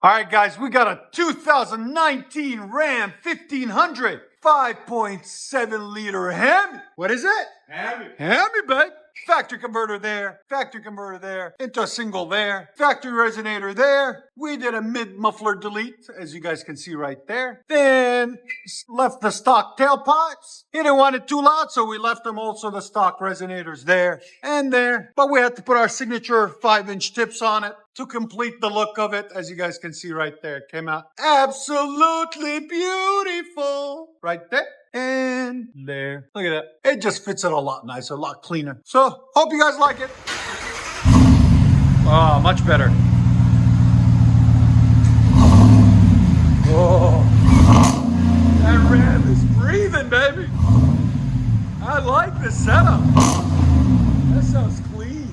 All right, guys, we got a 2019 Ram 1500 5.7 liter HEMI. What is it? HEMI. HEMI, babe. Factory converter there, factory converter there, into a single there, factory resonator there. We did a mid muffler delete, as you guys can see right there. Then left the stock tailpipes. He didn't want it too loud, so we left them also the stock resonators there and there. But we had to put our signature 5-inch tips on it to complete the look of it, as you guys can see right there. It came out absolutely beautiful. Right there. And there. Look at that. It just fits it a lot nicer, a lot cleaner. So, hope you guys like it. Oh, much better. Oh, that Ram is breathing, baby. I like this setup. That sounds clean.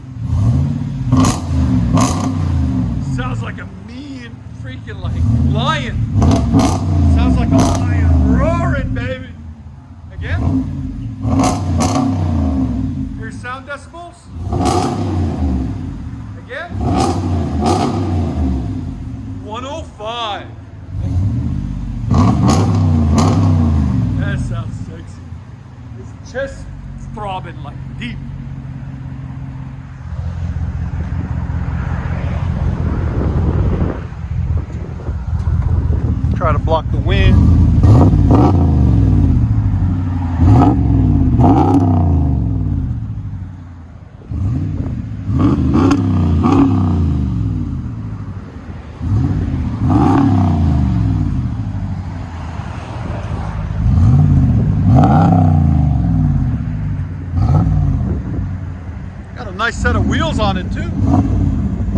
Sounds like a mean freaking lion. Sounds like a lion roaring, baby. Again. Here's sound decibels. Again. 105. That sounds sexy. His chest is throbbing like deep. Try to block the wind. Got a nice set of wheels on it too.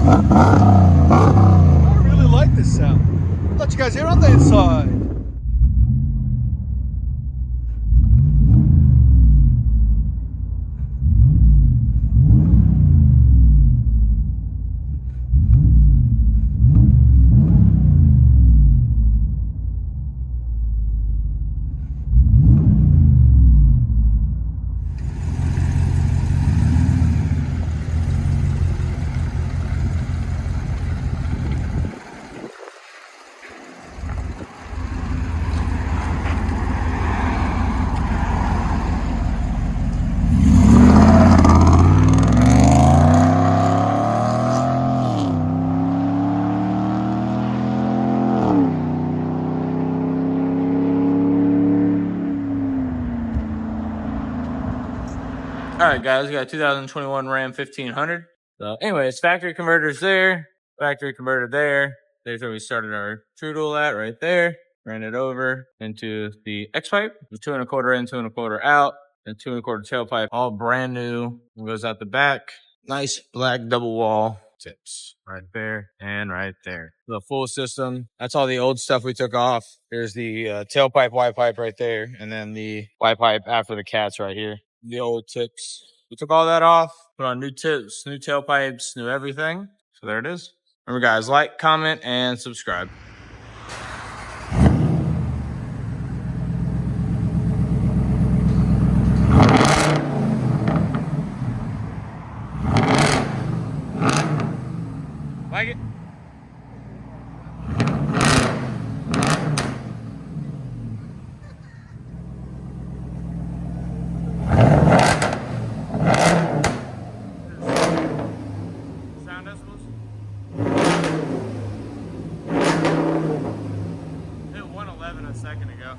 I really like this sound. I'll let you guys hear on the inside. Alright guys, we got a 2021 Ram 1500. So anyways, factory converters there, factory converter there. There's where we started our true dual at, right there. Ran it over into the X-pipe. 2 1/4 in, 2 1/4 out. And 2 1/4 tailpipe, all brand new. It goes out the back. Nice black double wall tips right there and right there. The full system. That's all the old stuff we took off. There's the tailpipe, Y pipe right there. And then the Y pipe after the cats right here. The old tips. We took all that off, put on new tips, new tailpipes, new everything. So there it is. Remember guys, like, comment, and subscribe. Like it? Sound decibels? Hit 111 a second ago.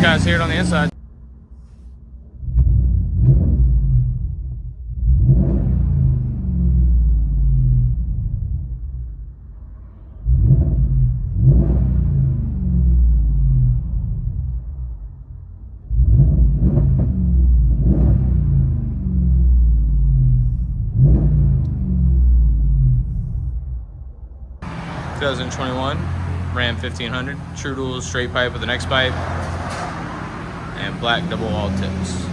Guys hear it on the inside. 2021 Ram 1500, true dual straight pipe with an X pipe, and black double wall tips.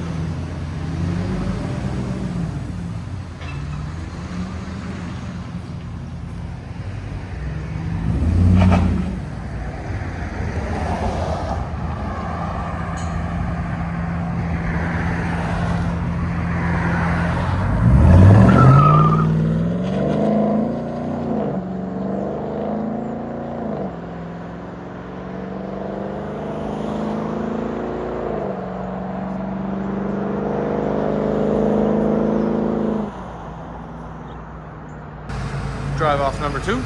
Drive off number 2.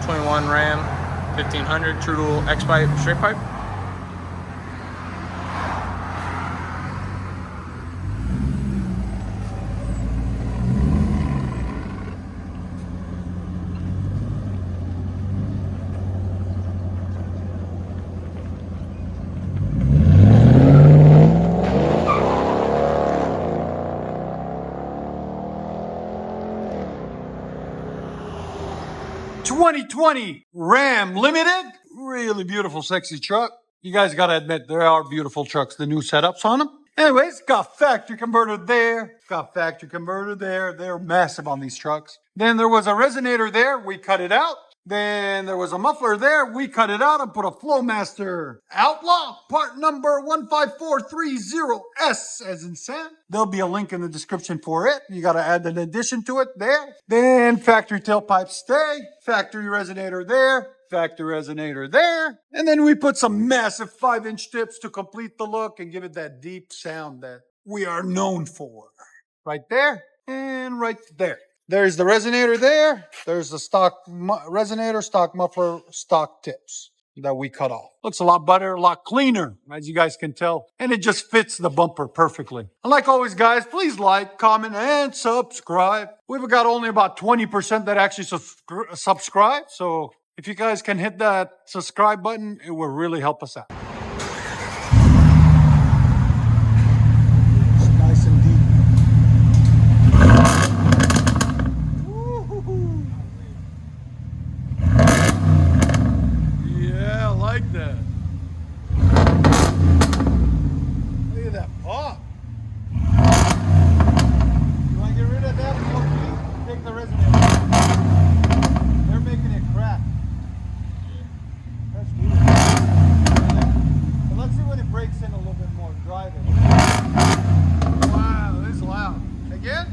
21 Ram 1500, true dual X pipe, straight pipe. '20 Ram Limited. Really beautiful, sexy truck. You guys gotta admit, there are beautiful trucks, the new setups on them. Anyways, got factory converter there. Got factory converter there. They're massive on these trucks. Then there was a resonator there. We cut it out. Then there was a muffler there. We cut it out and put a Flowmaster Outlaw, part number 15430S as in Sam. There'll be a link in the description for it. You got to add an addition to it there. Then factory tailpipe stay, factory resonator there, factory resonator there. And then we put some massive 5-inch tips to complete the look and give it that deep sound that we are known for. Right there and right there. There's the resonator there. There's the stock resonator, stock muffler, stock tips that we cut off. Looks a lot better, a lot cleaner, as you guys can tell. And it just fits the bumper perfectly. And like always, guys, please like, comment, and subscribe. We've got only about 20% that actually subscribe. So if you guys can hit that subscribe button, it will really help us out. It's nice and deep. Yeah, I like that. Look at that pop. You want to get rid of that? Take the resonator. They're making it crack. That's weird. But let's see when it breaks in a little bit more. Drive it. Wow, this is loud. Again?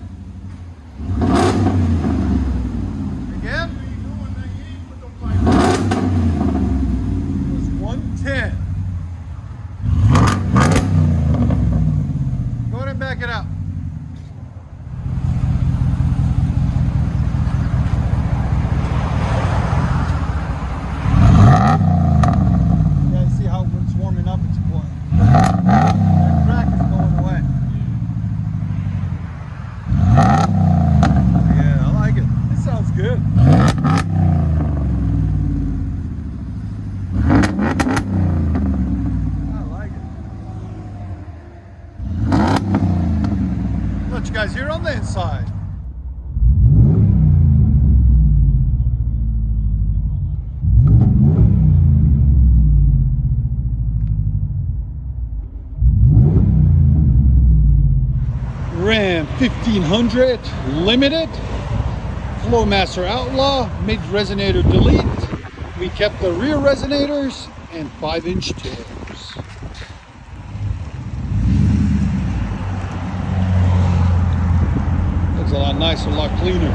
Again? It was 110. Go ahead and back it out. Yeah, see how when it's warming up, it's quiet. That crack is going away. Yeah, I like it. It sounds good. I like it. Let you guys hear on the inside. Ram 1500 Limited, Flowmaster Outlaw, mid resonator delete. We kept the rear resonators and 5-inch tips. Looks a lot nicer, a lot cleaner.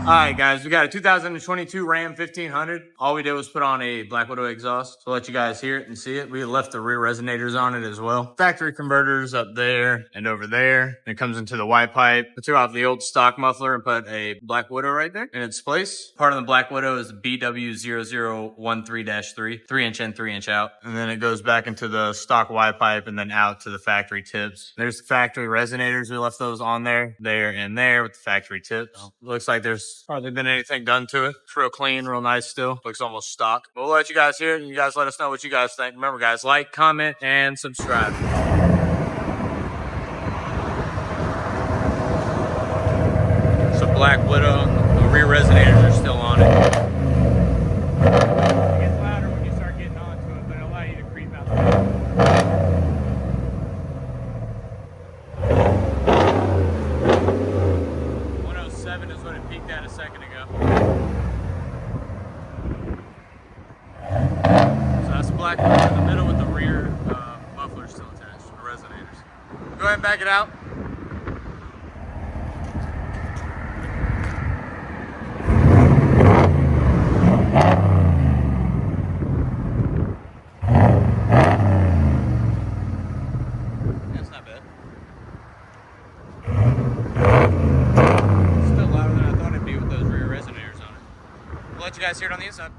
Alright guys, we got a 2022 Ram 1500. All we did was put on a Black Widow exhaust to let you guys hear it and see it. We left the rear resonators on it as well. Factory converters up there and over there. And it comes into the Y pipe. I took off the old stock muffler and put a Black Widow right there in its place. Part of the Black Widow is the BW0013-3, 3-inch in, 3-inch out. And then it goes back into the stock Y pipe and then out to the factory tips. There's the factory resonators. We left those on there and there with the factory tips. Looks like there's There's hardly been anything done to it. It's real clean, real nice still. Looks almost stock. But we'll let you guys hear it, and you guys let us know what you guys think. Remember, guys, like, comment, and subscribe. So Black Widow, the rear resonators are still on it. It gets louder when you start getting onto it, but it'll allow you to creep out. 107 is what it peaked at a second ago. So that's Black Widow in the middle with the rear muffler still attached to the resonators. Go ahead and back it out. That's not bad. Still louder than I thought it'd be with those rear resonators on it. We'll let you guys hear it on the inside.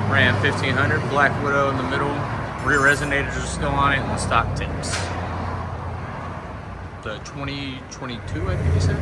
Ram 1500, Black Widow in the middle, rear resonators are still on it, and the stock tips. The 2022, I think you said?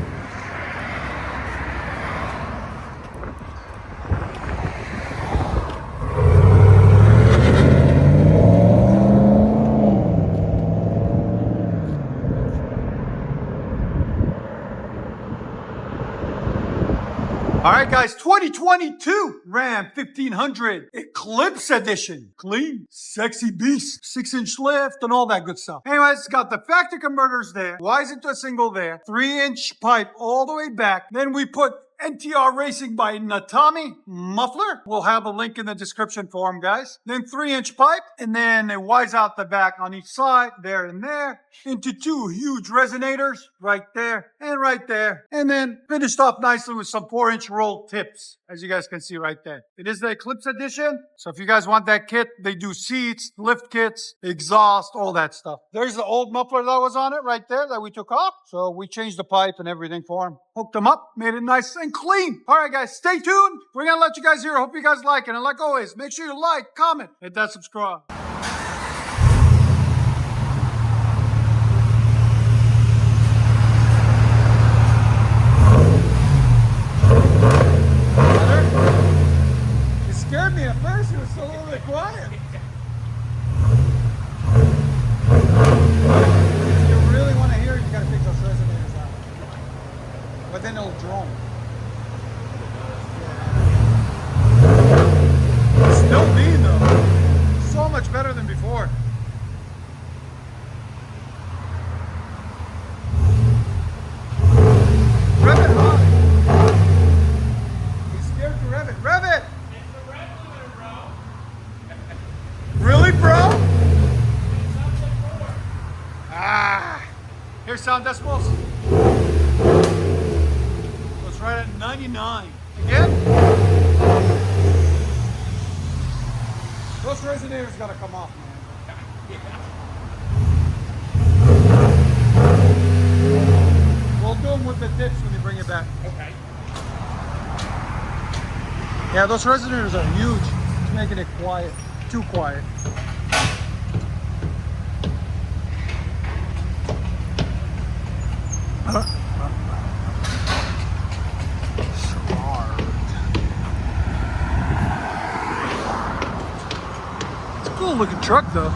All right, guys, 2022 Ram 1500 Eclipse Edition. Clean, sexy beast, 6-inch lift and all that good stuff. Anyways, it's got the factory converters there. Wise into a single there. 3-inch pipe all the way back. Then we put NTR Racing by Netami muffler. We'll have a link in the description for them, guys. Then 3-inch pipe, and then a wise out the back on each side, there and there, into 2 huge resonators, right there and right there. And then finished off nicely with some 4-inch roll tips, as you guys can see right there. It is the Eclipse Edition, so if you guys want that kit, they do seats, lift kits, exhaust, all that stuff. There's the old muffler that was on it right there that we took off. So we changed the pipe and everything for them. Hooked them up, made it nice and clean. All right, guys, stay tuned. We're going to let you guys hear. I hope you guys like it. And like always, make sure you like, comment, hit that subscribe. It scared me at first. It was so a little bit quiet. If you really want to hear it, you got to pick those resonators out. But then it'll drone. Still mean though. So much better than before. Rev it high. He's scared to rev it. Rev it! It's a rev limiter, bro. Really, bro? It sounds like 4. Ah. Here's sound decibels. So it's right at 99. Again? Those resonators gotta come off, man. We'll do them with the tips when you bring it back. Okay. Yeah, those resonators are huge. It's making it quiet. Too quiet. It's a cool looking truck though.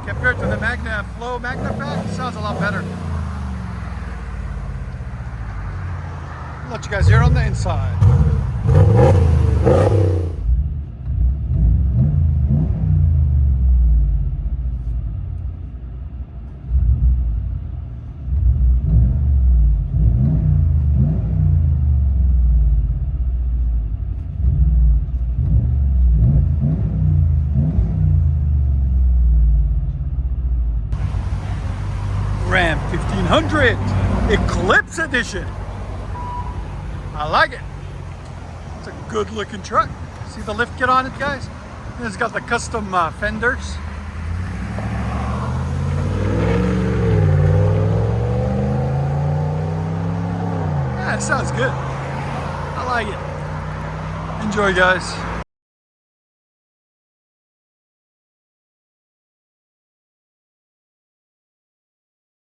Compared to the Flowmaster pack, it sounds a lot better. I'll let you guys hear on the inside. 1500 Eclipse Edition. I like it. It's a good looking truck. See the lift kit on it, guys? It's got the custom fenders. Yeah, it sounds good. I like it. Enjoy, guys.